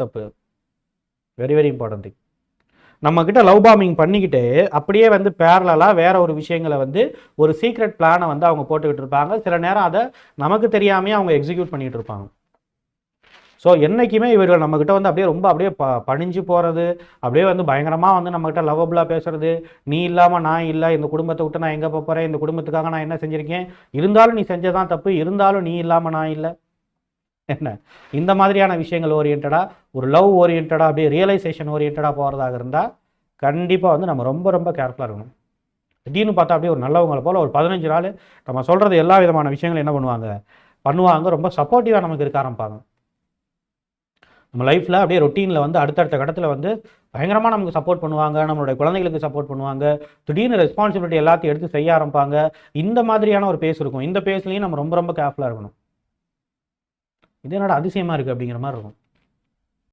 தப்பு. Very very important thing. நம்மக்கிட்ட love bombing பண்ணிக்கிட்டு அப்படியே வந்து பேரலாக வேற ஒரு விஷயங்களை வந்து ஒரு சீக்ரெட் பிளானை வந்து அவங்க போட்டுக்கிட்டு இருப்பாங்க. சில நேரம் அதை நமக்கு தெரியாமையே அவங்க எக்ஸிக்யூட் பண்ணிகிட்டு இருப்பாங்க. ஸோ என்றைக்குமே இவர்கள் நம்மக்கிட்ட வந்து அப்படியே ரொம்ப அப்படியே பணிஞ்சு போகிறது, அப்படியே வந்து பயங்கரமாக வந்து நம்மக்கிட்ட லவ்வபுளாக பேசுறது, நீ இல்லாமல் நான் இல்லை, இந்த குடும்பத்தை விட்டு நான் எங்கே போகிறேன், இந்த குடும்பத்துக்காக நான் என்ன செஞ்சுருக்கேன், இருந்தாலும் நீ செஞ்சதான் தப்பு, இருந்தாலும் நீ இல்லாமல் நான் இல்லை, என்ன இந்த மாதிரியான விஷயங்கள் ஓரியன்டாக ஒரு லவ் ஓரியன்டாக அப்படியே ரியலைசேஷன் ஓரியன்டாக போகிறதாக இருந்தால் கண்டிப்பாக வந்து நம்ம ரொம்ப ரொம்ப கேர்ஃபுல்லாக இருக்கணும். திடீர்னு பார்த்தா அப்படியே ஒரு நல்லவங்களை போல் ஒரு 15 நாள் நம்ம சொல்கிறது எல்லா விதமான விஷயங்களும் என்ன பண்ணுவாங்க, ரொம்ப சப்போர்ட்டிவாக நமக்கு இருக்க ஆரம்பிப்பாங்க. நம்ம லைஃப்பில் அப்படியே ரொட்டீனில் வந்து அடுத்தடுத்த கட்டத்தில் வந்து பயங்கரமாக நமக்கு சப்போர்ட் பண்ணுவாங்க, நம்மளுடைய குழந்தைகளுக்கு சப்போர்ட் பண்ணுவாங்க, திடீர்னு ரெஸ்பான்சிபிலிட்டி எல்லாத்தையும் எடுத்து செய்ய ஆரம்பிப்பாங்க. இந்த மாதிரியான ஒரு பேஸ் இருக்கும். இந்த பேஸ்லையும் நம்ம ரொம்ப ரொம்ப கேர்ஃபுல்லாக இருக்கணும். இது என்னடா அதிசயமாக இருக்குது அப்படிங்கிற மாதிரி இருக்கும்.